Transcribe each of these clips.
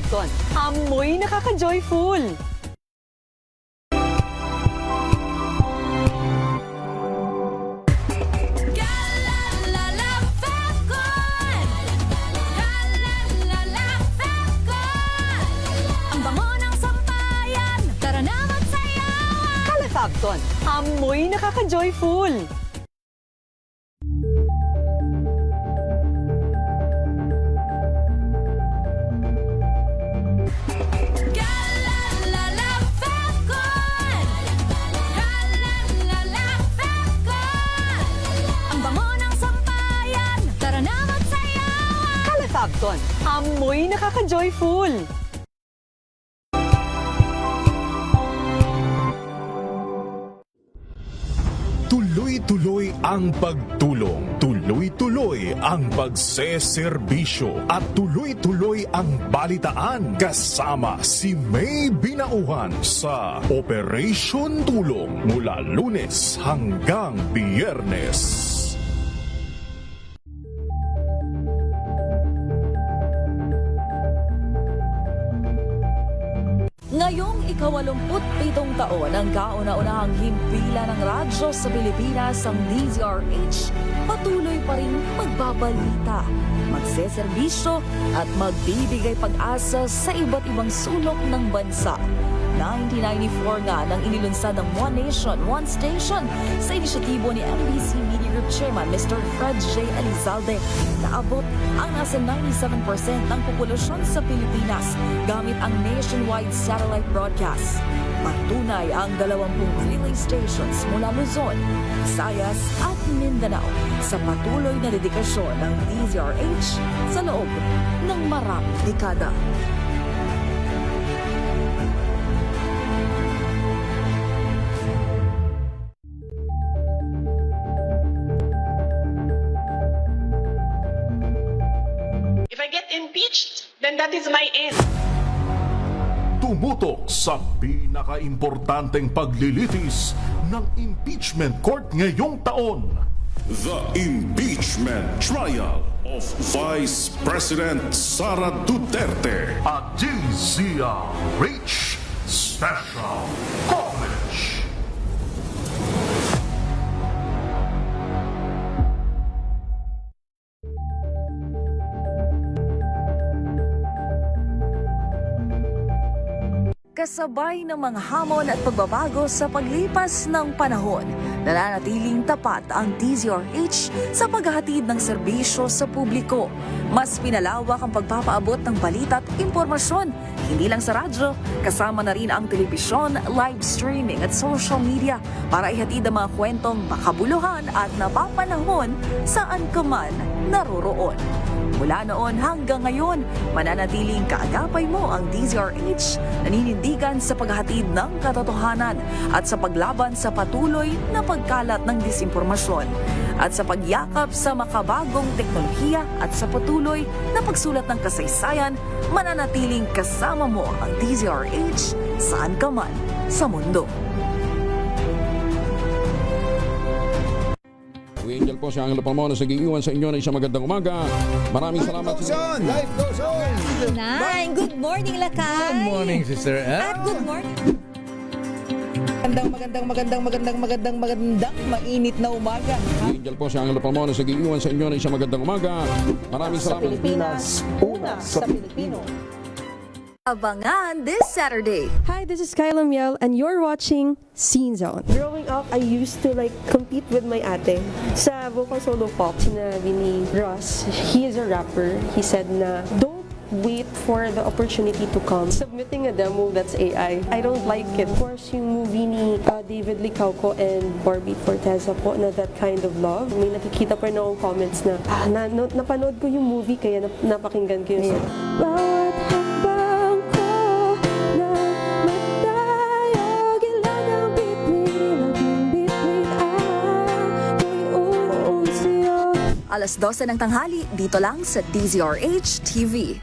Alefacton, amoy nakaka-joyful. Alefacton, amoy nakaka-joyful. Alefacton, amoy nakaka-joyful. Tuloy-tuloy ang pagtulong, tuloy-tuloy ang pagseserbisyo at tuloy-tuloy ang balitaan kasama si May Binauhan sa Operation Tulong mula Lunes hanggang Biyernes. Ngayong ika-87 taon ang kauna-unahang himpilan ng radyo sa Pilipinas ang DZRH, patuloy pa rin magbabalita, magseserbisyo at magbibigay pag-asa sa iba't ibang sulok ng bansa. 1994 nga nang inilunsad ng One Nation, One Station sa inisyatibo ni MBC Media Group Chairman Mr. Fred J. Elizalde. Naabot ang nasa 97% ng populasyon sa Pilipinas gamit ang nationwide satellite broadcast. Patunay ang 20 relay stations mula Luzon, Visayas at Mindanao sa patuloy na dedikasyon ng DZRH sa loob ng maraming dekada. If I get impeached, then that is my end. Tumutok sa pinaka-importanteng paglilitis ng impeachment court ngayong taon. The impeachment trial of Vice President Sara Duterte. At DZRH Special Coverage. Kasabay ng mga hamon at pagbabago sa paglipas ng panahon, nananatiling tapat ang DZRH sa paghahatid ng serbisyo sa publiko. Mas pinalawak ang pagpapaabot ng balita at impormasyon, hindi lang sa radyo, kasama na rin ang telebisyon, live streaming at social media para ihatid ang mga kwentong makabuluhan at napapanahon saan ka man naroroon. Mula noon hanggang ngayon, mananatiling kaagapay mo ang DZRH, naninindigan sa paghahatid ng katotohanan at sa paglaban sa patuloy na pagkalat ng disinformasyon at sa pagyakap sa makabagong teknolohiya at sa patuloy na pagsulat ng kasaysayan, mananatiling kasama mo ang DZRH saan ka man sa mundo. Angel po si Angelo Palmona sa giiwan sa inyo na isang magandang umaga. Maraming salamat sa inyo. Life goes on! Nine. Good morning, Lakay. Good morning, Sister Ann. At good morning. Magandang mainit na umaga. Angel po si Angelo Palmona sa giiwan sa inyo na isang magandang umaga. Maraming Sa salamat. Pilipinas, una sa Pilipino. Abangan this Saturday. Hi, this is Kyla Miel, and you're watching Scene Zone. Growing up, I used to compete with my ate sa vocal solo pop. Sinabi ni Ross, he is a rapper. He said na, don't wait for the opportunity to come. Submitting a demo, that's AI. I don't like it. Of course, yung movie ni David Licauco and Barbie Forteza po na That Kind of Love. May nakikita pa rin akong comments na, napanood ko yung movie kaya napakinggan ko yung song. Bawat hambang ko na matayog, ilan ang bituin, ang bituin ako'y uusiyo. Alas 12 ng tanghali, dito lang sa DZRH TV.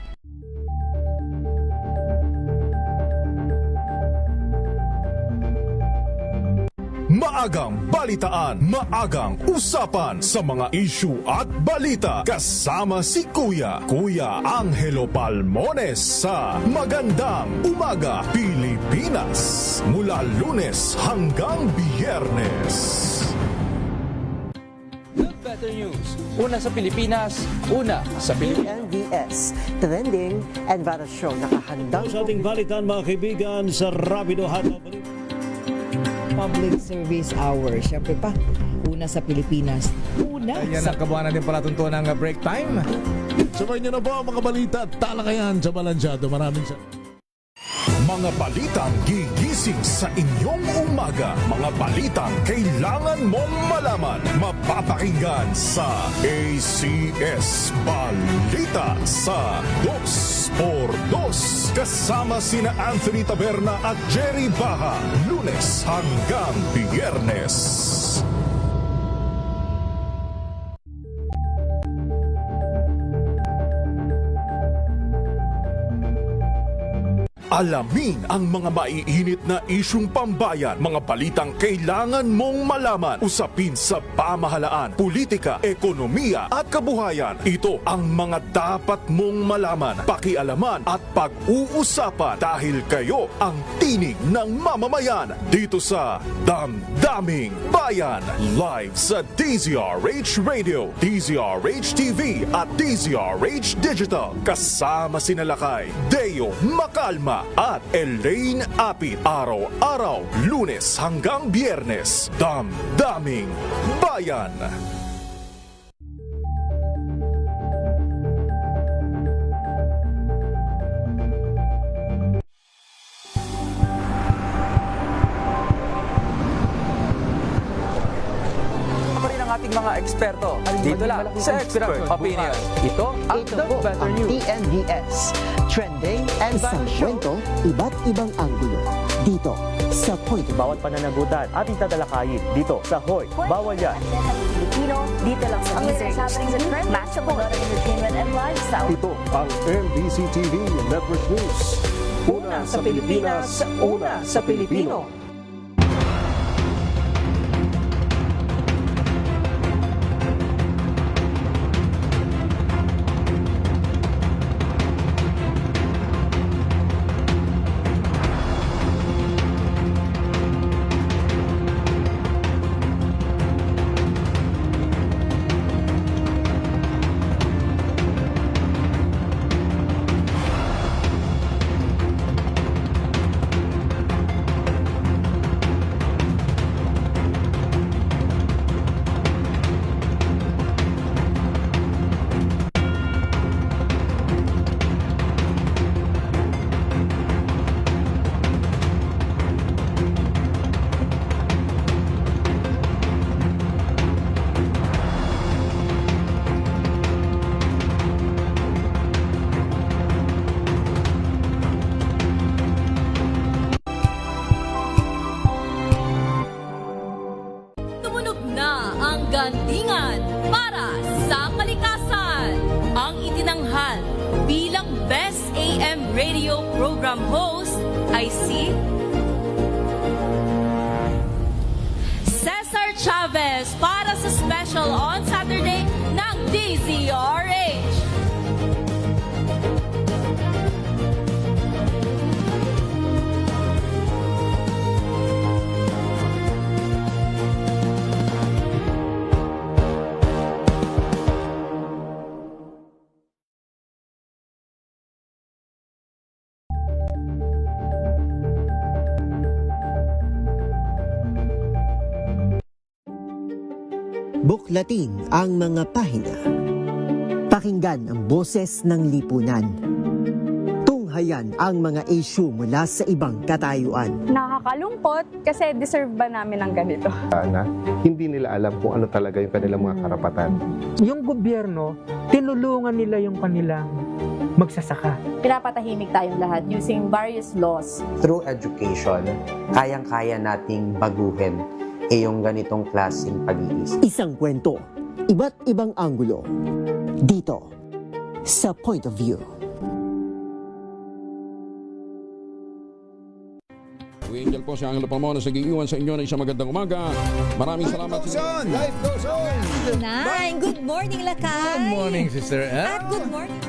maagang balitaan, maagang usapan sa mga issue at balita. Kasama si Kuya Angelo Palmones sa Magandang Umaga Pilipinas. Mula Lunes hanggang Biyernes. Good Better News. Una sa Pilipinas, una sa Pilipinas. NBS, Trending and Viral Show. Nakahandang sa ating balitan mga kaibigan sa Rapido Hataw Balita. Public Service Hour. Siyempre pa, una sa Pilipinas. Una Ayan ang kabuhanan din palatuntunan ng break time. Sabay niyo na po ang mga balita at talakayan sa Balansyado. Maraming salamat. Mga balitang gigising sa inyong umaga. Mga balitang kailangan mong malaman. Mapapakinggan sa ACS Balita sa 2x2. Kasama sina Anthony Taberna at Jerry Baha. Lunes hanggang Biyernes. Alamin ang mga maiinit na isyung pambayan, mga balitang kailangan mong malaman, usapin sa pamahalaan, politika, ekonomiya at kabuhayan. Ito ang mga dapat mong malaman, pakialaman at pag-uusapan dahil kayo ang tinig ng mamamayan dito sa Damdaming Bayan. Live sa DZRH Radio, DZRH TV at DZRH Digital. Kasama sina Lakay, Deo Macalma at Elaine Apit. Araw-araw, Lunes hanggang Biyernes. Damdaming Bayan. Ating mga eksperto. Dito lang sa Expert Opinion. Ito ang The Better News. TNVS, Trending and Viral Show. Kwento, iba't ibang anggulo. Dito sa Point of View. Bawat pananagutan ating tatalakayin dito sa Hoy. Bawal yan. Pilipino, dito lang sa DZRH. Matchable entertainment and lifestyle. Ito ang MBC TV Network News. Una sa Pilipinas, una sa Pilipino. Gandingan para sa kalikasan. Ang itinanghal bilang Best AM Radio Program Host ay si Cesar Chavez para sa special on Saturday ng DZRH. Buklatin ang mga pahina. Pakinggan ang boses ng lipunan. Tunghayan ang mga issue mula sa ibang katayuan. Nakakalungkot kasi deserve ba namin ng ganito? Na hindi nila alam kung ano talaga yung kanilang mga karapatan. Yung gobyerno, tinulungan nila yung kanilang magsasaka. Pinapatahimik tayong lahat using various laws. Through education, kayang-kaya nating baguhin yung ganitong klaseng pag-iisip. Isang kwento, iba't ibang anggulo. Dito, sa Point of View. Angel po si Angelo Palmona sa giiwan sa inyo na isang magandang umaga. Maraming salamat. Life goes on! Nine, good morning, Lakay! Good morning, sister. At good morning.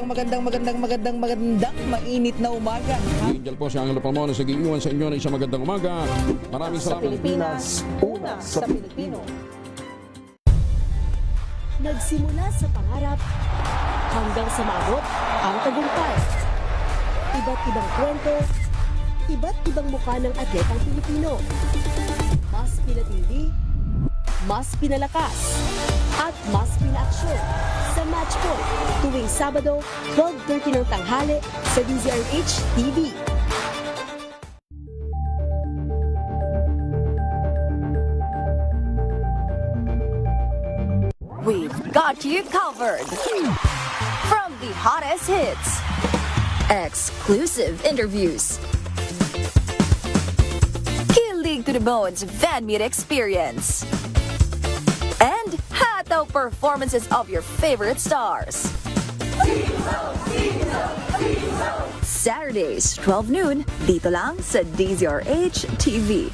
Magandang mainit na umaga. Angel po si Angelo Palmona sa giiwan sa inyo na isang magandang umaga. Maraming Sa salamat. Pilipinas, una sa Pilipino. Nagsimula sa pangarap hanggang sa maabot ang tagumpay. Iba't ibang kwento, iba't ibang mukha ng atletang Pilipino. Mas pinatindi, mas pinalakas, at mas pinaaksyon sa Match Point tuwing Sabado, 12:30 ng tanghali sa DZRH TV. We've got you covered. From the hottest hits, exclusive interviews, kilig to the bones fan meet experience, and hataw performances of your favorite stars. Saturdays, 12 noon, dito lang sa DZRH TV.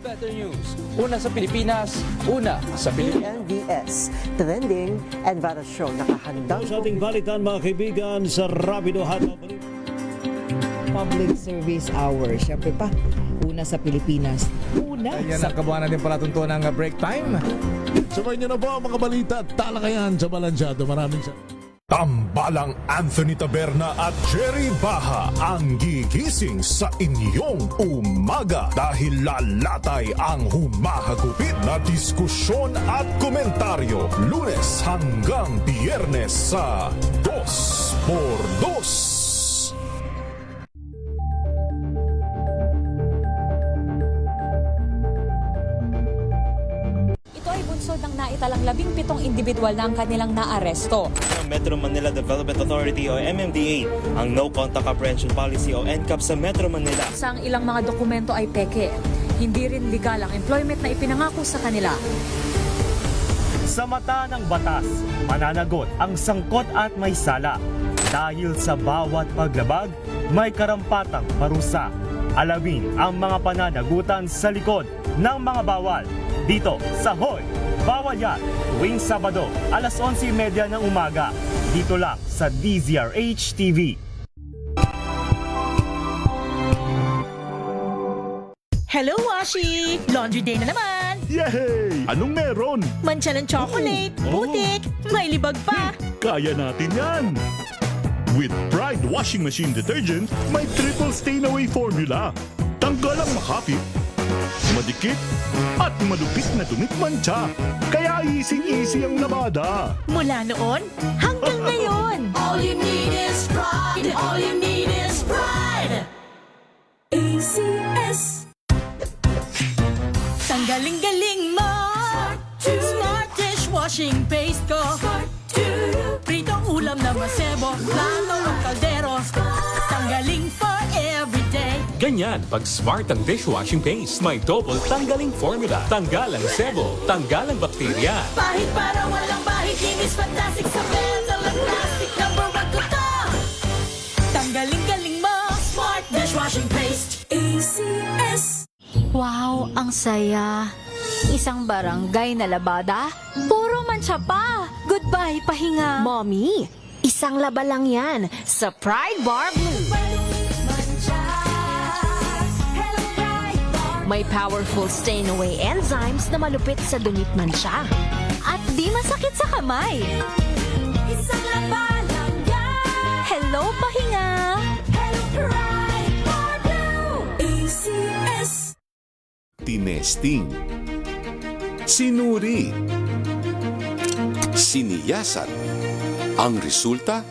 Better news. Una sa Pilipinas, una sa Pilipinas. NBS, trending and viral show nakahandang Sa ating balitan mga kaibigan sa Rapido Hataw Public Service Hour. Siyempre pa, una sa Pilipinas. Una Yan sa ang kabuhanan din pala tuntunan ng break time. Sabay niyo na po ang mga balita at talakayan sa Balansyado. Maraming salamat. Tambalang Anthony Taberna at Jerry Baha ang gigising sa inyong umaga dahil lalatay ang humahagupit na diskusyon at komentaryo Lunes hanggang Biyernes sa 2x2. Bunsod ng naitalang 17 individual na ang kanilang naaresto. Metro Manila Development Authority o MMDA ang No Contact Apprehension Policy o NCAP sa Metro Manila. Sa ang ilang mga dokumento ay peke. Hindi rin legal ang employment na ipinangako sa kanila. Sa mata ng batas, mananagot ang sangkot at may sala. Dahil sa bawat paglabag, may karampatang parusa. Alamin ang mga pananagutan sa likod ng mga bawal. Dito sa Hoy! Bawal Yan! Tuwing Sabado, alas 11:30 ng umaga. Dito lang sa DZRH TV. Hello, Washi! Laundry day na naman! Yay! Anong meron? Mancha ng chocolate, putik, may libag pa. Kaya natin yan! With Pride Washing Machine Detergent, may triple stain-away formula. Tanggal ang makapit, madikit, at malupit na dumit mancha. Kaya easy-easy ang labada. Mula noon hanggang ngayon. All you need is pride. All you need is pride. ACS. Tanggaling-galing mo. Smart dishwashing paste ko. Pritong ulam na masebo. Plano ng kaldero. Tanggaling for everyday. Ganyan pag smart ang dishwashing paste. May double tanggaling formula. Tanggal ang sebo, tanggal ang bakterya. Bahid para walang bahid. Linis fantastic sa metal at plastic. Number 1 ko to. Tanggaling-galing mo. Smart dishwashing paste. ACS. Wow, ang saya. Isang barangay na labada, puro mancha pa. Goodbye, pahinga. Mommy, isang laba lang yan sa Pride Bar Blue. May powerful stain-away enzymes na malupit sa dumit mancha. At di masakit sa kamay. Isang laba lang yan. Hello, pahinga. Hello, Pride Bar Blue. ACS. Tinesting, sinuri, siniyasan. Ang resulta?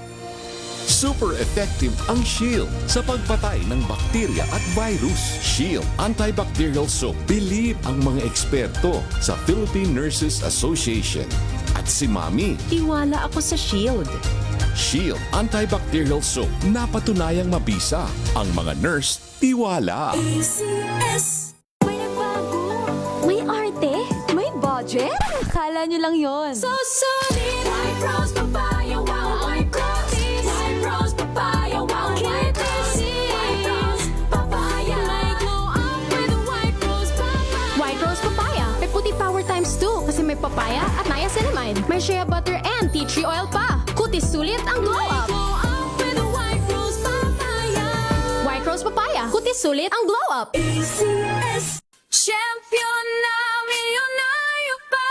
Super effective ang Shield sa pagpatay ng bakterya at virus. Shield Antibacterial Soap. Believe ang mga eksperto sa Philippine Nurses Association. At si Mami. Tiwala ako sa Shield. Shield Antibacterial Soap. Napatunayang mabisa. Ang mga nurse, tiwala. ACS. May arte? May budget? Akala nyo lang yon. So solid. White Rose Papaya, wow, White Rose. White Rose Papaya, wow, White Rose. may papaya at niacinamide. May shea butter and tea tree oil pa. Kutis sulit ang glow up. White Rose Papaya. Kutis sulit ang glow up. ACS Champion na milyonaryo pa.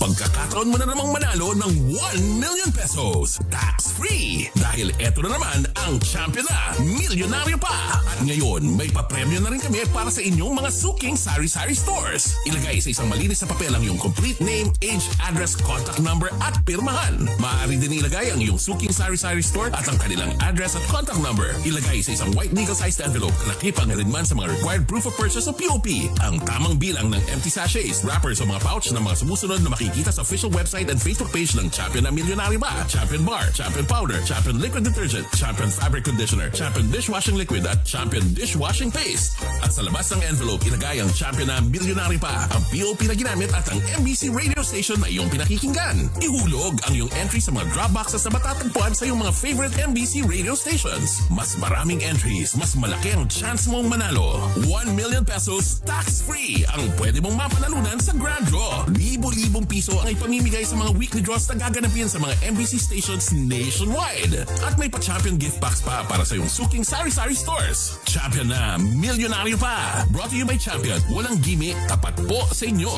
Pagkakataon mo na namang manalo ng 1 million pesos tax-free. Dahil eto na naman ang champion na milyonaryo pa. At ngayon, may papremyo na rin kami para sa inyong mga suking sari-sari stores. Ilagay sa isang malinis na papel ang iyong complete name, age, address, contact number at pirmahan. Maaari din ilagay ang iyong suking sari-sari store at ang kanilang address at contact number. Ilagay sa isang white legal-sized envelope na nakipang rin man sa mga required proof of purchase o POP. Ang tamang bilang ng empty sachets, wrappers o mga pouch ng mga sumusunod na makikita sa official website and Facebook page ng Champion na Milyonaryo Pa, Champion Bar, Champion Powder, Champion Liquid Detergent, Champion Fabric Conditioner, Champion Dishwashing Liquid at Champion Dishwashing Paste. At sa labas ng envelope, ilagay ang Champion na Milyonaryo Pa, ang POP na ginamit at ang MBC radio station na iyong pinakikinggan. Ihulog ang iyong entry sa mga drop boxes na matatagpuan sa iyong mga favorite MBC radio stations. Mas maraming entries, mas malaki ang chance mong manalo. 1 million pesos tax-free ang pwede mong mapanalunan sa Grand Draw. Libo-libong piso ang ipamimigay sa mga weekly draws na gaganapin sa mga MBC stations nationwide. At may pa-champion gift packs pa para sa iyong suking sari-sari stores. Champion na Milyonaryo Pa. Brought to you by Champion. Walang gimmick, tapat po sa inyo.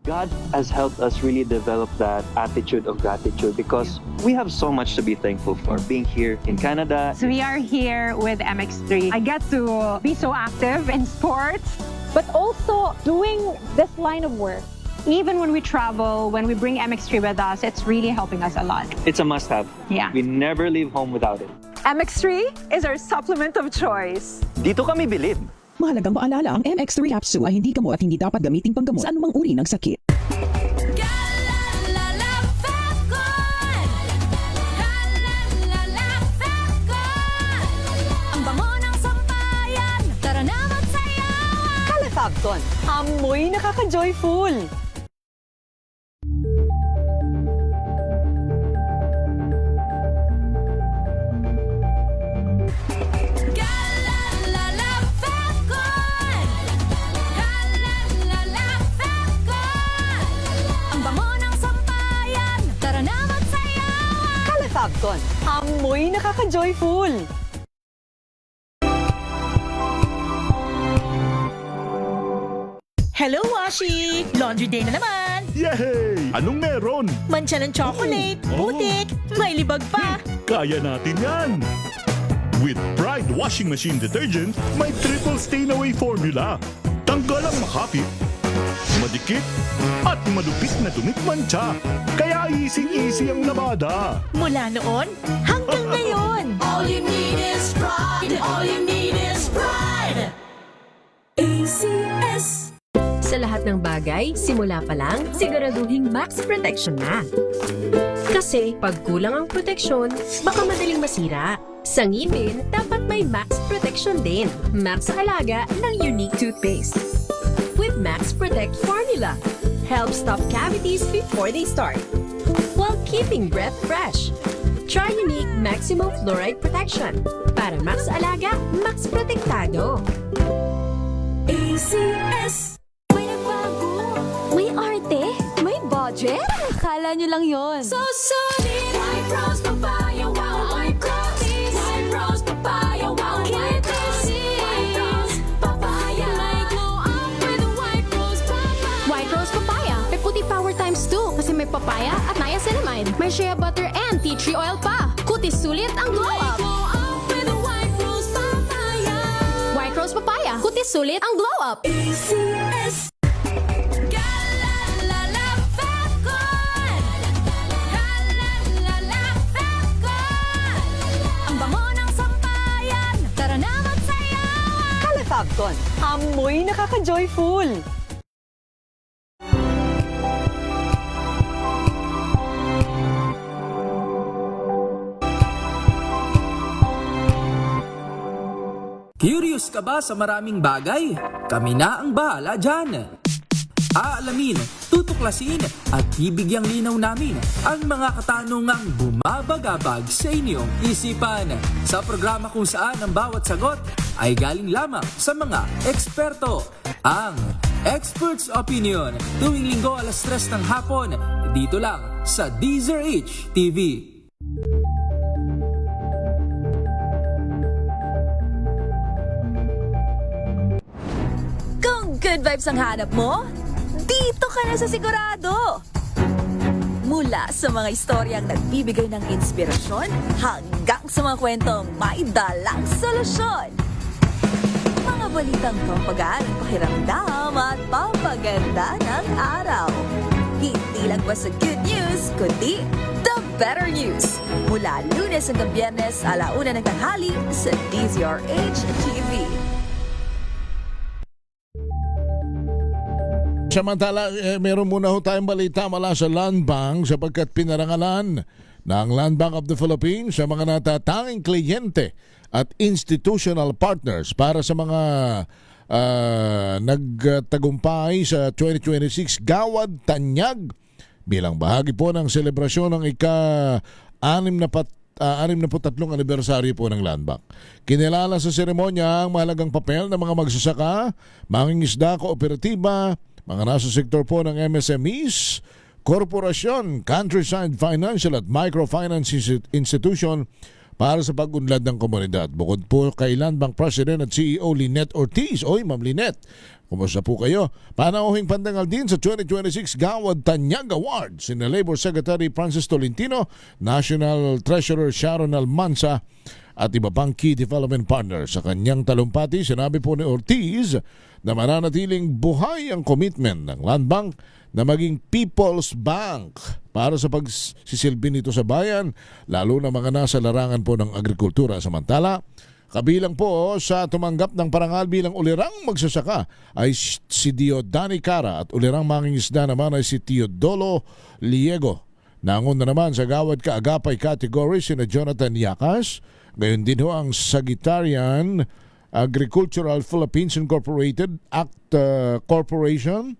God has helped us really develop that attitude of gratitude because we have so much to be thankful for being here in Canada. So we are here with MX3. I get to be so active in sports, but also doing this line of work. Even when we travel, when we bring MX3 with us, it's really helping us a lot. It's a must-have. Yeah. We never leave home without it. MX3 is our supplement of choice. Dito kami bilib. Mahalagang paalala, ang MX3 capsule ay hindi gamot at hindi dapat gamiting panggamot sa anumang uri ng sakit. Ang bango ng sampayan, tara na magsayawan. Califabcon, amoy nakaka-joyful. Califabcon, amoy nakaka-joyful. Hello, Washi! Laundry day na naman! Yay! Anong meron? Mancha ng chocolate, putik, may libag pa. Kaya natin yan! With Pride Washing Machine Detergent, may triple stain-away formula. Tanggal ang makapit, madikit, at malupit na dumit-mancha. Kaya easy-easy ang labada. Mula noon hanggang ngayon. All you need is pride. All you need is pride. ACS. Sa lahat ng bagay, simula pa lang, siguraduhing max protection na. Kasi pag kulang ang proteksyon, baka madaling masira. Sa ngipin, dapat may max protection din. Max sa halaga ng unique toothpaste. With Max Protect Formula, help stop cavities before they start, while keeping breath fresh. Try unique Maximum Fluoride Protection para max alaga, max protektado. ACS. May nagbago, may arte, may budget. Akala nyo lang yon. So solid. White Rose Papaya, wow, white Rose. White Rose Papaya, wow, white Rose. White Rose Papaya. May glow up with White Rose Papaya. White Rose Papaya, may puti power times 2 kasi may papaya at niacinamide. May shea butter and tea tree oil pa. Kutis sulit ang glow up. Glow up with White Rose Papaya. White Rose Papaya, kutis sulit ang glow up. ACS. Califabcon, amoy nakaka-joyful. Curious ka ba sa maraming bagay? Kami na ang bahala dyan. Aalamin, tutuklasin at ibigyang linaw namin ang mga katanungang bumabagabag sa inyong isipan. Sa programa kung saan ang bawat sagot ay galing lamang sa mga eksperto. Ang Expert's Opinion, tuwing linggo alas 3 ng hapon, dito lang sa DZRH TV. Kung good vibes ang hanap mo, dito ka na sa sigurado! Mula sa mga istoryang nagbibigay ng inspirasyon hanggang sa mga kwentong may dalang solusyon. Mga balitang pampagaan ng pakiramdam at pampaganda ng araw. Hindi lang ba sa good news, kundi the better news. Mula Lunes hanggang Biyernes, 1:00 ng tanghali sa DZRH TV. Samantala, meron muna ho tayong balita mula sa Land Bank sapagkat pinarangalan ng Land Bank of the Philippines sa mga natatanging kliyente at institutional partners para sa mga nagtagumpay sa 2026 Gawad Tanyag bilang bahagi po ng selebrasyon ng ika-63 anibersaryo po ng Land Bank. Kinilala sa seremonya ang mahalagang papel ng mga magsasaka, mangingisda, kooperatiba, mga nasa sektor po ng MSMEs, korporasyon, countryside financial at microfinance institution para sa pag-unlad ng komunidad. Bukod po kay Land Bank President at CEO Lynette Ortiz. Oy, Ma'am Lynette, kumusta po kayo? Panauhing pandangal din sa 2026 Gawad Tanyag Awards sina Labor Secretary Francis Tolentino, National Treasurer Sharon Almanza at iba pang key development partners. Sa kanyang talumpati, sinabi po ni Ortiz na mananatiling buhay ang commitment ng Land Bank na maging People's Bank para sa pagsisilbi nito sa bayan, lalo na mga nasa larangan po ng agrikultura. Samantala, kabilang po sa tumanggap ng parangal bilang ulirang magsasaka ay si Diodani Cara at ulirang mangingisda naman ay si Teodolo Liego. Nangon na naman sa Gawad Kaagapay category sina Jonathan Yakas, gayon din ho ang Sagittarian Agricultural Philippines Incorporated, ACT Corporation,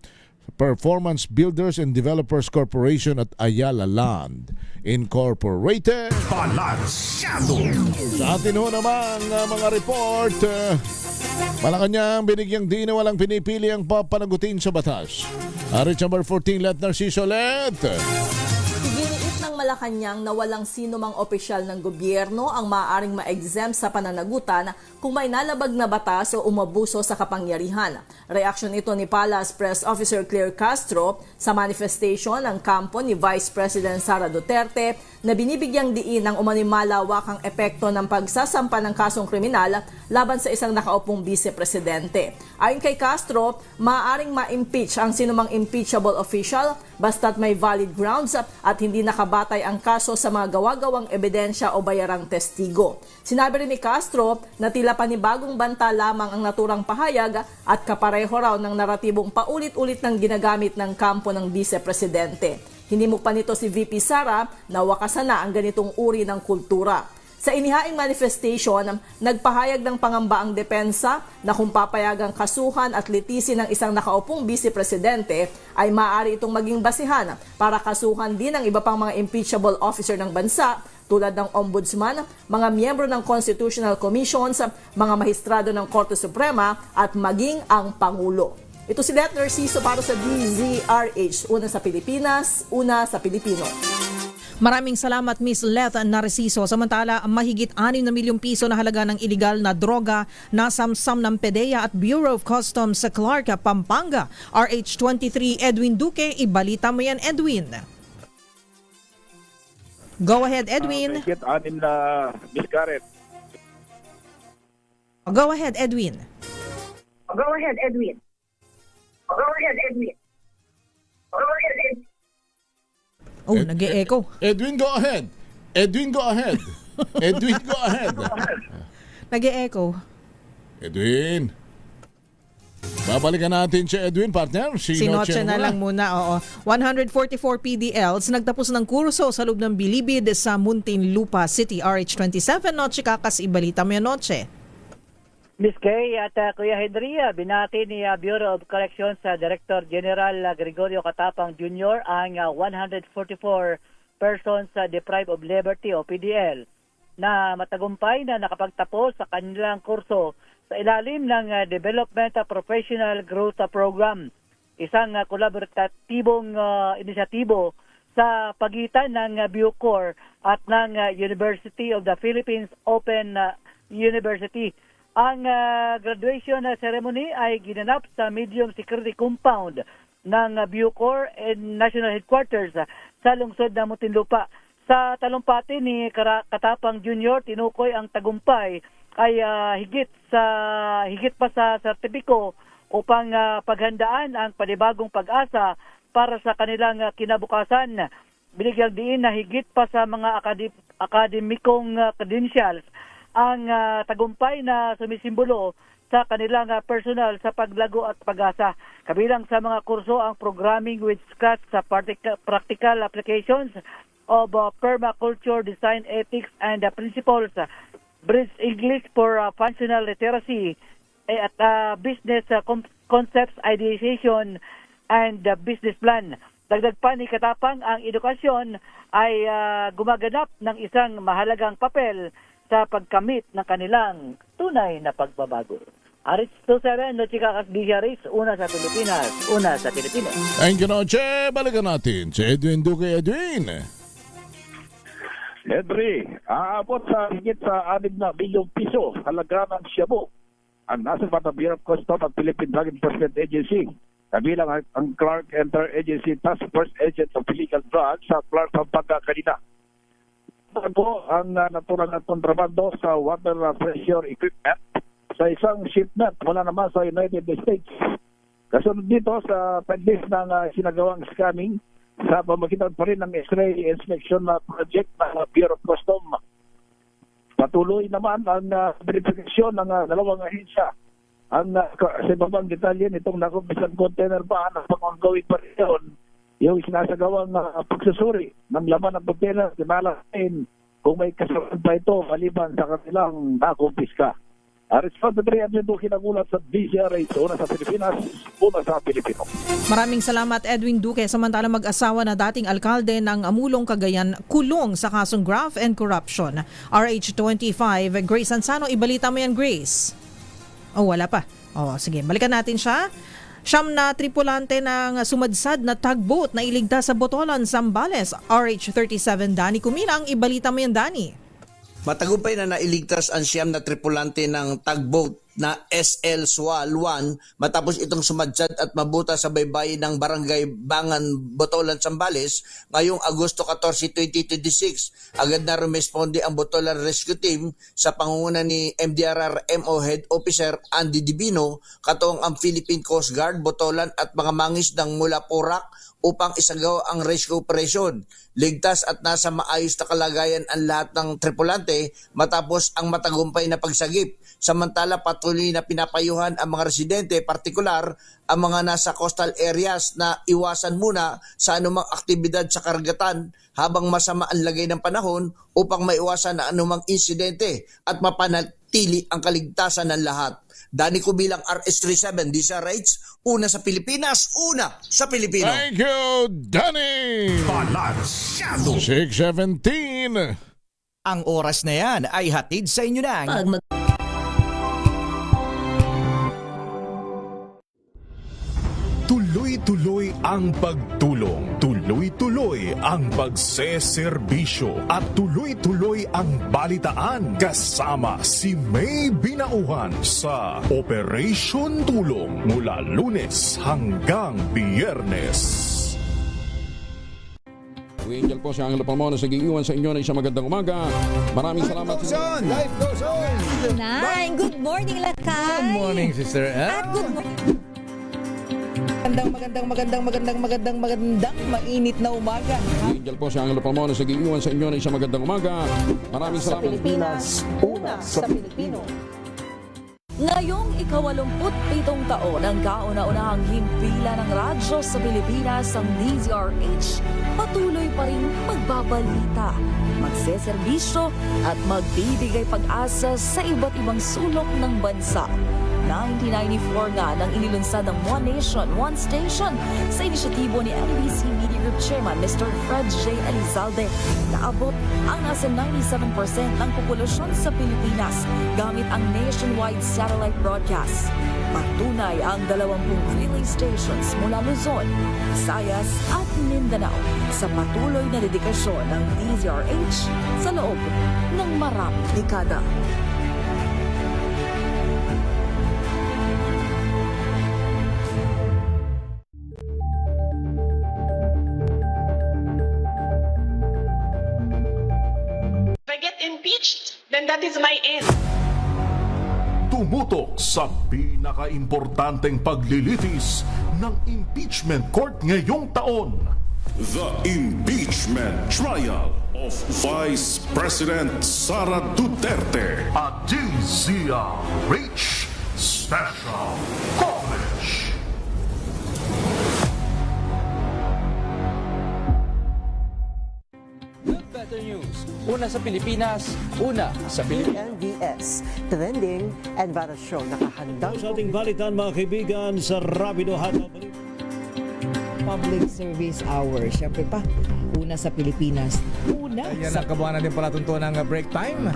Performance Builders and Developers Corporation at Ayala Land Incorporated. Balansyado! Sa atin ho naman mga report, Malacanang binigyang di na walang pinipili ang papanagutin sa batas. Arit number 14, Let Narciso Let. Iginiit ng Malacanang na walang sino mang opisyal ng gobyerno ang maaaring ma-exempt sa pananagutan kung may nalabag na batas o umabuso sa kapangyarihan. Reaksyon ito ni Palace Press Officer Claire Castro sa manifestation ng kampo ni Vice President Sara Duterte na binibigyang diin ang umano'y malawakang epekto ng pagsasampa ng kasong kriminal laban sa isang nakaupong vice-presidente. Ayon kay Castro, maaaring ma-impeach ang sinumang impeachable official basta't may valid grounds at hindi nakabatay ang kaso sa mga gawa-gawang ebidensya o bayarang testigo. Sinabi rin ni Castro na tila panibagong banta lamang ang naturang pahayag at kapareho raw ng naratibong paulit-ulit ng ginagamit ng kampo ng vice-presidente. Hinimok pa nito si VP Sara na wakasan na ang ganitong uri ng kultura. Sa inihaing manifestation, nagpahayag ng pangamba ang depensa na kung papayagang kasuhan at litisin ng isang nakaupong vice-presidente ay maaari itong maging basihan para kasuhan din ang iba pang mga impeachable officer ng bansa tulad ng Ombudsman, mga miyembro ng Constitutional Commissions, mga mahistrado ng Korte Suprema at maging ang Pangulo. Ito si Let Narciso para sa DZRH. Una sa Pilipinas, una sa Pilipino. Maraming salamat Miss Let Narciso. Samantala, mahigit 6 na milyong piso na halaga ng iligal na droga na samsam ng PDEA at Bureau of Customs sa Clark, Pampanga. RH23 Edwin Duque, ibalita mo yan Edwin. Go ahead Edwin. Mahigit 6 na Miss Garrett. Go ahead Edwin. Go ahead, Edwin. Go ahead, Edwin. Go ahead, Edwin. Oh, nag-e-echo. Edwin, go ahead. Edwin, go ahead. Edwin, go ahead. Nag-e-echo. Edwin. Babalikan natin si Edwin, partner. Si Noche na lang muna. Oo. 144 PDLs nagtapos ng kurso sa loob ng Bilibid sa Muntinlupa City. RH27, Noche Kakas, ibalita mo yan, Noche. Miss Kay at Kuya Henry, binati ni Bureau of Corrections sa Director General Gregorio Catapang Jr. ang 144 persons deprived of liberty o PDL na matagumpay na nakapagtapos sa kanilang kurso sa ilalim ng Development Professional Growth Program, isang kolaboratibong inisyatibo sa pagitan ng Bucor at ng University of the Philippines Open University. Ang graduation ceremony ay ginanap sa medium security compound ng Bucor and National Headquarters sa lungsod ng Muntinlupa. Sa talumpati ni Katapang Jr., tinukoy ang tagumpay ay higit pa sa sertipiko upang paghandaan ang panibagong pag-asa para sa kanilang kinabukasan. Binigyang diin na higit pa sa mga akademikong credentials ang tagumpay na sumisimbolo sa kanilang personal sa paglago at pag-asa. Kabilang sa mga kurso ang programming with Scratch sa practical applications of permaculture, design ethics, and principles, Bridge English for functional literacy, at business concepts, ideation, and business plan. Dagdag pa ni Katapang, ang edukasyon ay gumaganap ng isang mahalagang papel sa pagkamit ng kanilang tunay na pagbabago. Aris 27, Noche Kakasbisya Race, una sa Pilipinas, una sa Pilipinas. Thank you, Noche. Balikan natin si Edwin Duque. Edwin. Henry, aabot sa higit sa 6 na bilyong piso halaga ng shabu ang nasa Bureau of Customs at Philippine Drug Enforcement Agency. Kabilang ang Clark Inter-Agency Task Force Agent of Illegal Drugs sa Clark, Pampanga kanina. Bago ang naturang at kontrabando sa water pressure equipment sa isang shipment mula naman sa United States. Kasunod dito sa paglis ng sinagawang scamming sa pamagitan pa rin ng X-ray inspection na project ng Bureau of Customs. Patuloy naman ang verifikasyon ng dalawang ahensya. Ang sa ibang detalye nitong nakumpisang container ba na pang-ongoing pa rin yun, yung sinasagawang pagsusuri ng laman ng container, kinalain kung may kasalanan pa ito maliban sa kanilang nakumpiska. Arispan na 3 kinagulat sa DZRH, una sa Pilipinas, una sa Pilipino. Maraming salamat Edwin Duque. Samantala mag-asawa na dating alkalde ng Amulong, Cagayan kulong sa kasong graft and corruption. RH25, Grace Ansano, ibalita mo yan, Grace. Oh, wala pa. Oh, sige, balikan natin siya. Siyam na tripulante ng sumadsad na tugboat na iligtas sa Botolan, Zambales. RH37, Dani Kumilang, ibalita mo yan, Dani. Matagumpay na nailigtas ang siyam na tripulante ng tugboat na SL Swal 1 matapos itong sumadsad at mabuta sa baybayin ng Barangay Bangan, Botolan, Zambales ngayong Agosto 14, 2026. Agad na rumesponde ang Botolan Rescue Team sa pangunguna ni MDRR MO Head Officer Andy Divino, katuwang ang Philippine Coast Guard, Botolan at mga mangisdang mula Porac upang isagawa ang rescue operation. Ligtas at nasa maayos na kalagayan ang lahat ng tripulante matapos ang matagumpay na pagsagip. Samantala patuloy na pinapayuhan ang mga residente, partikular ang mga nasa coastal areas na iwasan muna sa anumang aktibidad sa karagatan habang masama ang lagay ng panahon upang maiwasan ang anumang insidente at mapanatili ang kaligtasan ng lahat. Dani Kumilang, RS37, DZRH, una sa Pilipinas, una sa Pilipino. Thank you, Danny! Balansyado! 6:17. Ang oras na yan ay hatid sa inyo ng Tuloy-tuloy ang pagtulong, tuloy-tuloy ang pagseserbisyo, at tuloy-tuloy ang balitaan kasama si May Binauhan sa Operation Tulong mula Lunes hanggang Biyernes. Angel po si Angelo Palmona sa giiwan sa inyo na isang magandang umaga. Maraming salamat. Life goes on! Good morning, Lakay! Good morning, Sister Ann. At good morning. Magandang mainit na umaga. Angel po si Angelo Palmona sa giiwan sa inyo na isang magandang umaga. Maraming salamat. Sa Pilipinas, una sa Pilipino. Ngayong ika-87 taon ang kauna-unahang himpilan ng radyo sa Pilipinas, ang DZRH, patuloy pa rin magbabalita, magseserbisyo at magbibigay pag-asa sa iba't ibang sulok ng bansa. 1994 nga nang inilunsad ang One Nation, One Station sa inisyatibo ni NBC Media Group Chairman Mr. Fred J. Elizalde. Naabot ang nasa 97% ng populasyon sa Pilipinas gamit ang nationwide satellite broadcast. Patunay ang 20 relay stations mula Luzon, Visayas at Mindanao sa patuloy na dedikasyon ng DZRH sa loob ng maraming dekada. If I get impeached, then that is my end. Tumutok sa pinaka-importanteng paglilitis ng impeachment court ngayong taon. The impeachment trial of Vice President Sara Duterte. A DZRH special coverage. Better news. Una sa Pilipinas, una sa Pilipinas. NBS, trending and viral show. Nakahandang Sa ating balitan mga kaibigan sa Rapido Hataw. Public Service Hour. Siyempre pa, una sa Pilipinas. Una Yan sa ang kabuuan natin palatuntuan ng break time.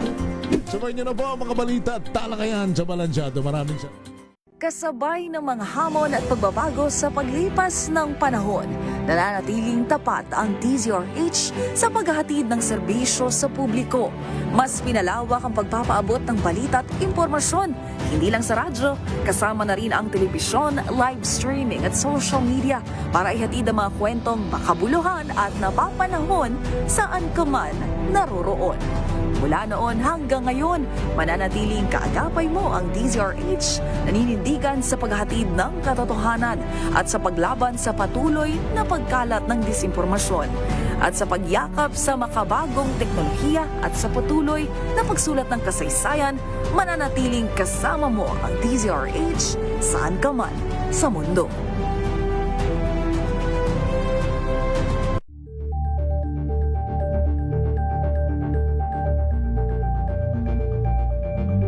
Sabay niyo na po ang mga balita at talakayan sa Balansyado. Maraming salamat. Kasabay ng mga hamon at pagbabago sa paglipas ng panahon, nananatiling tapat ang DZRH sa paghahatid ng serbisyo sa publiko. Mas pinalawak ang pagpapaabot ng balita at impormasyon, hindi lang sa radyo, kasama na rin ang telebisyon, live streaming at social media para ihatid ang mga kwentong makabuluhan at napapanahon saan ka man naroroon. Mula noon hanggang ngayon, mananatiling kaagapay mo ang DZRH, naninindigan sa paghahatid ng katotohanan at sa paglaban sa patuloy na pagkalat ng disinformasyon at sa pagyakap sa makabagong teknolohiya at sa patuloy na pagsulat ng kasaysayan, mananatiling kasama mo ang DZRH saan ka man sa mundo.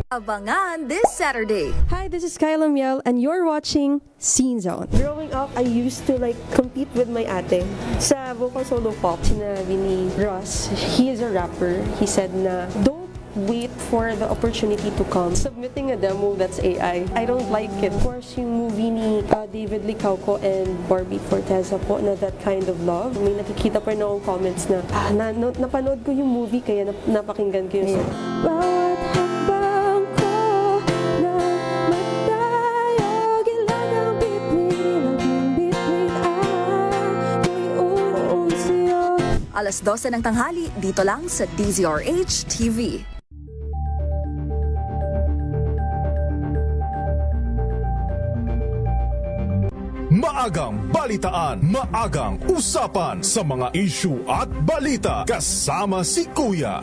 Abangan this Saturday. Hi, this is Kyla Miel and you're watching Scene Zone. Growing up, I used to compete with my ate sa vocal solo pop. Sinabi ni Ross, he is a rapper. He said na, don't wait for the opportunity to come. Submitting a demo that's AI, I don't like it. Of course, yung movie ni David Licauco and Barbie Forteza po na That Kind of Love. May nakikita pa rin akong comments na, napanood ko yung movie kaya napakinggan ko yung song. Bawat hakbang ko na magtayo, kailangang bitbit ako'y uuwi sa'yo. Alas 12 ng tanghali, dito lang sa DZRH TV. Maagang balitaan, maagang usapan sa mga issue at balita. Kasama si Kuya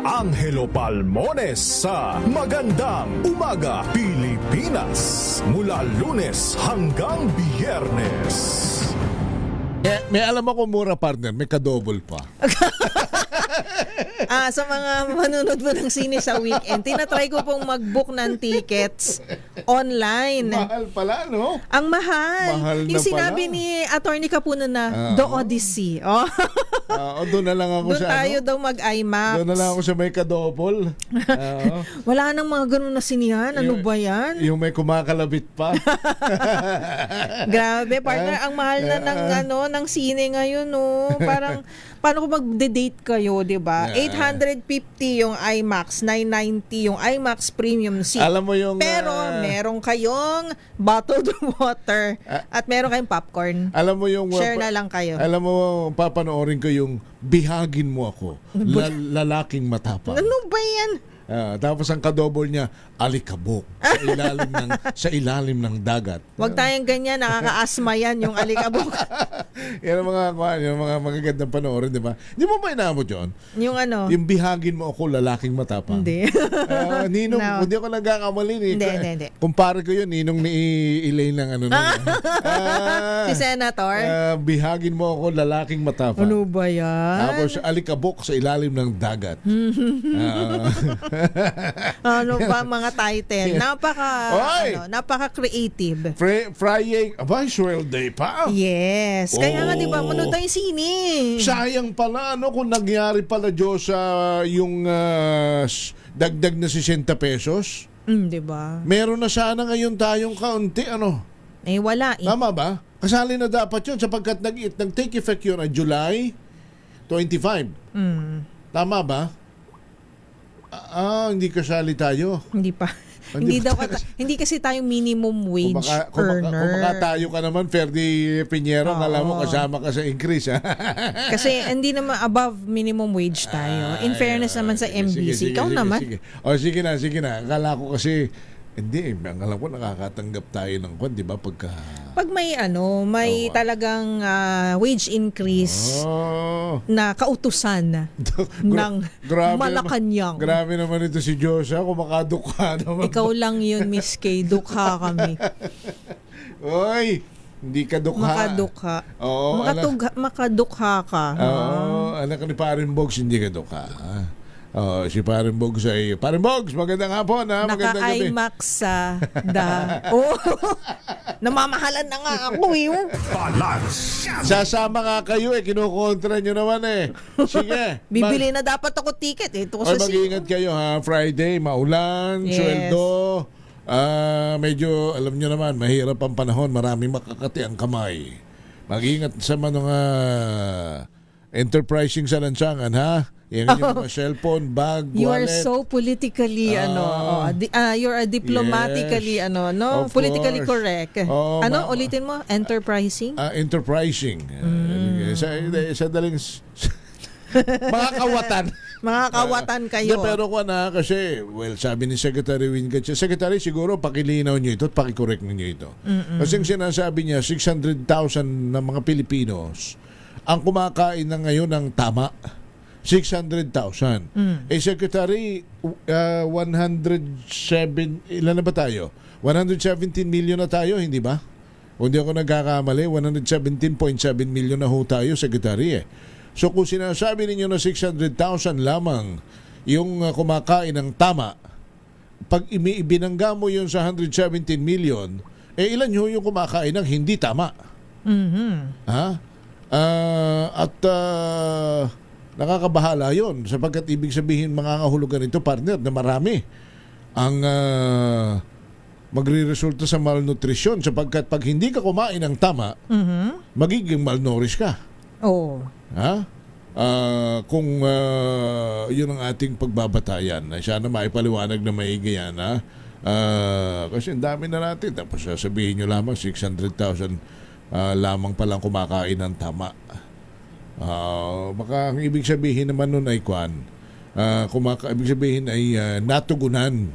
Angelo Palmones sa Magandang Umaga Pilipinas. Mula Lunes hanggang Biyernes. May alam ako mura, partner, may kadouble pa. Sa mga manunod mo ng sine sa weekend, tinatry ko pong mag-book ng tickets online. Mahal pala, no? Ang mahal. Mahal na yung sinabi pala. ni Attorney Capuna na The Odyssey. Doon na lang ako doon sa tayo daw mag-IMAX. Doon na lang ako sa may kadouble. Wala nang mga ganun na sinihan. Ano ba yan? Yung may kumakalabit pa. Grabe, partner. Ang mahal na ng sine ngayon, no? Parang, paano kung mag-date kayo, di ba? 850 yung IMAX, 990 yung IMAX Premium Seat. Alam mo yung... Pero meron kayong bottled water at meron kayong popcorn. Alam mo yung... Share na lang kayo. Alam mo, papanoorin ko yung Bihagin Mo Ako. Lalaking Matapang. Ano ba yan? Tapos ang kadouble niya, Alikabok sa ilalim ng dagat. Huwag tayong ganyan, nakaka-asma yan yung alikabok. Yan ang mga magagandang panoorin, di ba? Di mo ba inaamot yun? Yung ano? Yung Bihagin Mo Ako, Lalaking Matapang. Hindi. Ninong, No. hindi ako nagkakamali. Hindi. Kumpare ko yun, Ninong ni Elaine ng ano. Si Senator? Bihagin Mo Ako, Lalaking Matapang. Ano ba yan? Tapos Alikabok sa ilalim ng dagat. Ano ba mga mga title. Napaka-creative. Frying, Swell Day pa. Yes. Kaya nga, di ba, manood tayo sini. Sayang pala, kung nagyari pala, Diyos, yung dagdag na 60 pesos. Di ba? Meron na sana ngayon tayong kaunti, wala eh. Tama ba? Kasali na dapat yun sapagkat nag-take effect yun ay July 25. Tama ba? Hindi kasali tayo. Hindi pa. Hindi kasi tayo minimum wage earner. Kung tayo ka naman, Ferdy Piñero, alam mo, kasama ka sa increase. Kasi hindi naman above minimum wage tayo. In fairness naman sa MBC. Ikaw naman. Sige na. Akala ko kasi, hindi, alam ko nakakatanggap tayo ng kwan, di ba? Pag may talagang wage increase na kautusan ng Malacanang. Grabe naman ito si Josa, kumakadukha naman. Ikaw lang yun, Miss Kay. Dukha kami. Oy, hindi ka dukha. Makadukha. Oo, makadukha ka. Oo, anak ni Parin Bogs, hindi ka dukha. Si Parin Bogs ay... Parin Bogs, magandang hapon, ha? Magandang gabi. Naka-IMAX sa namamahalan na nga ako, Sasama nga kayo, kinukontra nyo naman, Sige. Bibili na dapat ako ticket, Ito sa mag-iingat kayo, ha? Friday, maulan, sweldo. Medyo, alam nyo naman, mahirap ang panahon, maraming makakati ang kamay. Mag-iingat sa mga enterprising sa lansangan, ha? Yan yung mga cellphone, bag, wallet. You are so politically, you're a diplomatically, politically correct. Ulitin mo, enterprising? Enterprising. Sa daling... mga kawatan. Mga kawatan kayo. Pero kasi, sabi ni Secretary Win Gatchalian, Secretary, siguro pakilinaw nyo ito at pakicorrect nyo ito. Kasi ang sinasabi niya, 600,000 na mga Pilipinos ang kumakain na ngayon ng tama. 600,000. Secretary, 107, ilan na ba tayo? 117 million na tayo, hindi ba? Kung di ako nagkakamali, 117.7 million na ho tayo, Secretary. So kung sinasabi ninyo na 600,000 lamang yung kumakain ng tama, pag ibinangga mo yun sa 117 million, ilan ho yung kumakain ng hindi tama? Nakakabahala yon sapagkat ibig sabihin mangangahulugan ito, partner, na marami ang magre-resulta sa malnutrition sapagkat pag hindi ka kumain ng tama, magiging malnourished ka. Kung yun ang ating pagbabatayan, sana maipaliwanag na maigi yan, kasi ang dami na natin, tapos sasabihin nyo lamang 600,000 lamang palang kumakain ng tama. Baka ang ibig sabihin naman nun ay ibig sabihin ay natugunan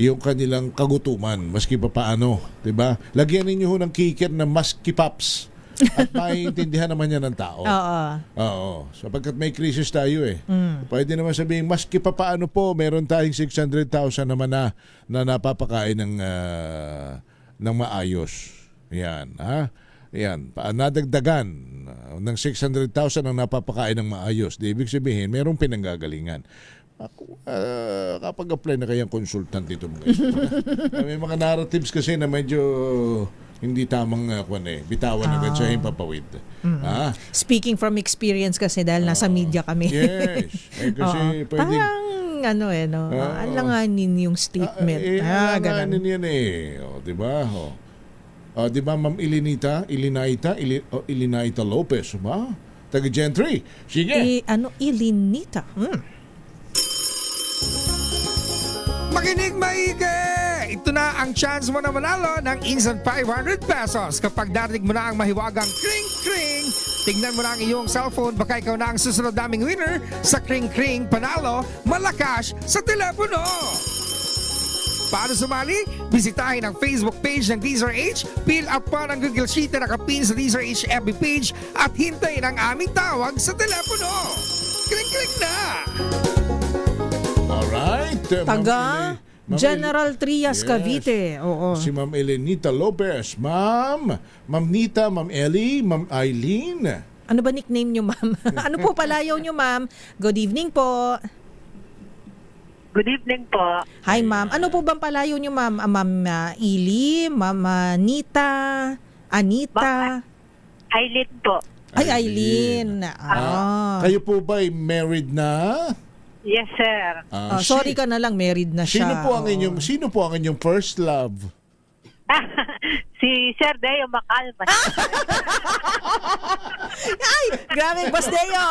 yung kanilang kagutuman maski pa paano, 'di ba? Lagyan ninyo ho ng kicker na maski paps at maiintindihan naman yan ng tao. Oo. Sapagkat may krisis tayo Pwede naman sabihin maski pa paano po meron tayong 600,000 naman na napapakain ng maayos. Yan, Yan, nadagdagan ng 600,000 ang napapakain ng maayos. Di ibig sabihin, merong pinanggagalingan. Kapag apply na kayang consultant ito mga ito. May mga narratives kasi na medyo hindi tamang bitawan agad sa himpapawid. Speaking from experience kasi dahil nasa media kami. Yes. Kasi pwedeng... Parang alanganin yung statement. Alanganin yan diba? Di ba, Ma'am Ilinaita Lopez, ba? Taga-Gentry. Sige. Ilinita? Makinig maigi! Ito na ang chance mo na manalo ng instant 500 pesos kapag darinig mo na ang mahiwagang kring-kring. Tignan mo na ang iyong cellphone, baka ikaw na ang susunod naming winner sa kring-kring panalo malakas sa telepono. Paano sumali? Bisitahin ang Facebook page ng DZRH, fill up pa ng Google Sheet na nakapin sa DZRH FB page at hintayin ang aming tawag sa telepono. Klik-klik na! Alright. Taga General Trias, Cavite. Oo. Si Ma'am Elenita Lopez. Ma'am Nita, Ma'am Ellie, Ma'am Eileen. Ano ba nickname nyo, ma'am? Ano po palayaw nyo, ma'am? Good evening po. Good evening po. Hi, ma'am. Ano po bang palayo niyo, ma'am? Ma'am Ili, ma'am Nita, Anita? Eileen po. Ay, Eileen. Kayo po ba ay married na? Yes, sir. Sorry ka na lang, married na siya. Sino po ang inyong first love? Si Sir Deo Macalma. Ay, grabe, Boss Deo.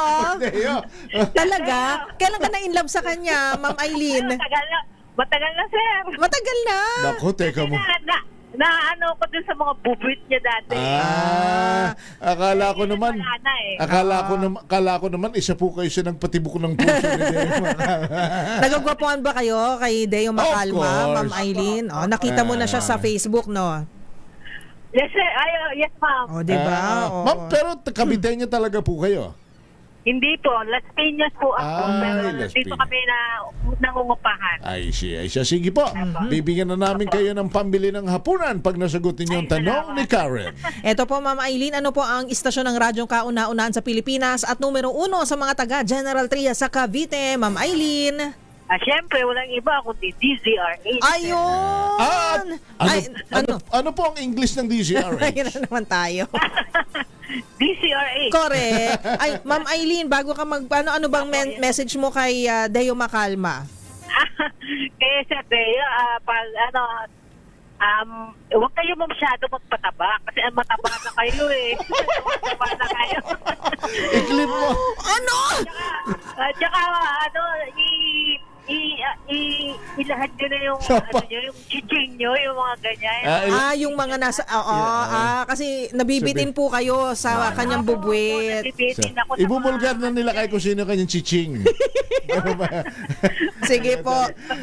Talaga? Kailan ka na in love sa kanya, Ma'am Eileen? Matagal na, sir. Matagal na. Naku, teka mo. Ano ko dun sa mga bubwit niya dati. Akala ko naman. Wala na eh. Akala ko naman isa po kayo sa nagpatibok ng puso ni Deo Macalma. Nagagwapuan ba kayo kay Deo Macalma, Ma'am Eileen? Nakita mo na siya sa Facebook, no? Yes, sir. Yes, ma'am. Diba? Ma'am, pero Cavite niya talaga po kayo? Hindi po. Las Piñas po ako. Pero Las dito Piñas. kami nangungupahan. Ay siya. Sige po. Bibigyan na namin kayo ng pambili ng hapunan pag nasagutin niyo ang tanong ni Karen. Ito po, Ma'am Eileen, ano po ang istasyon ng radyong kauna-unahan sa Pilipinas at numero 1 sa mga taga General Trias sa Cavite, Ma'am Eileen? Siyempre, walang iba kundi DZRH. Ayun! Ano po ang English ng DZRH? Ayun na naman tayo. DZRH. Correct. Ay, Ma'am Eileen, bago ka ano bang message mo kay Deo Macalma? Kaya sa Deo, huwag kayo masyado magpataba kasi mataba na kayo eh. Mataba na kayo. I-clip mo. Ano? Tsaka ilahat nyo na yung yung chiching nyo, yung mga ganyan. Yung mga nasa kasi nabibitin po kayo sa kanyang bubwit. Ibubulgar na nila kay kung sino kanyang chiching. Sige po.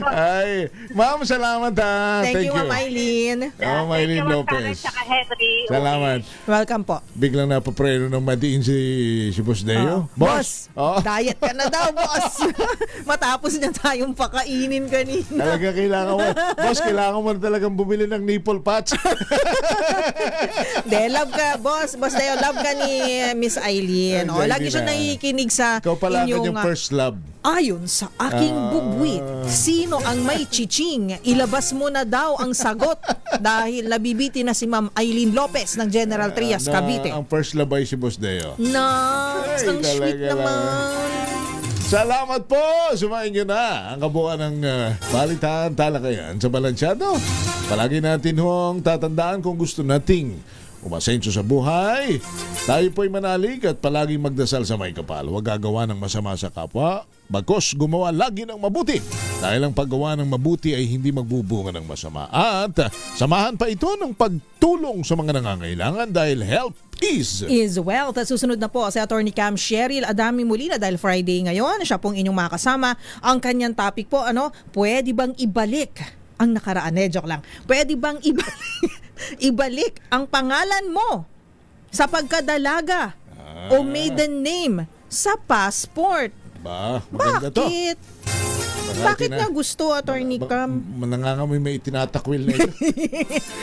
Ay, ma'am, salamat ha. Thank you, Ma'am Eileen. Ma'am Eileen Lopez. Henry. Salamat. Welcome po. Biglang napapreno ng madiin si Boss Deo. Boss, diet ka na daw, boss. Matapos niya tayong pakainin kanina. Talaga kailangan mo. Boss, kailangan mo talagang bumili ng nipple patch. Love ka, boss. Boss Deo, love ka ni Miss Eileen. Lagi siya nakikinig sa ikaw pala inyong kanyang first love. Ayon sa aking bubwit, sino ang may chiching? Ilabas mo na daw ang sagot dahil nabibiti na si Ma'am Eileen Lopez ng General Trias, Cavite. Ang first love ay si Boss Deo. Nice! Ang sweet naman. Salamat po! Sumain nyo na ang kabuuan ng balitaan talakayan sa Balansyado. Palagi natin hong tatandaan kung gusto nating umasenso sa buhay. Tayo po'y manalig at palaging magdasal sa may kapal. Huwag gagawa ng masama sa kapwa. Bagkus gumawa lagi ng mabuti. Dahil ang paggawa ng mabuti ay hindi magbubunga ng masama. At samahan pa ito ng pagtulong sa mga nangangailangan dahil help is wealth. At susunod na po si Attorney Cam Cheryl Adami Molina dahil Friday ngayon. Siya pong inyong makasama. Ang kanyang topic po, pwede bang ibalik ang nakaraan? Joke lang. Pwede bang ibalik ang pangalan mo sa pagkadalaga o maiden name sa passport? Maganda to. Bakit nga gusto, Attorney Cam? Nangangamoy may itinatakwil na ito.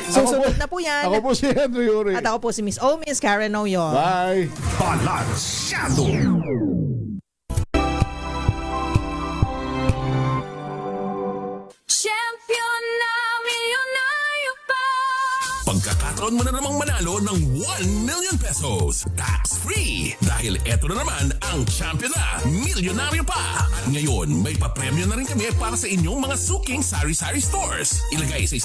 Susunod na po yan. Ako po si Henry Uri. At ako po si Miss Miss Karen Oyo. Bye. Balansyado. Champion na milyonaryo pa. Pagkakataon mo na namang manalo ng 1 million pesos. Tax-free. Dahil eto na naman ang Champion na Milyonaryo pa. At ngayon, may papremyo na rin kami para sa inyong mga suking sari-sari stores. Ilagay sa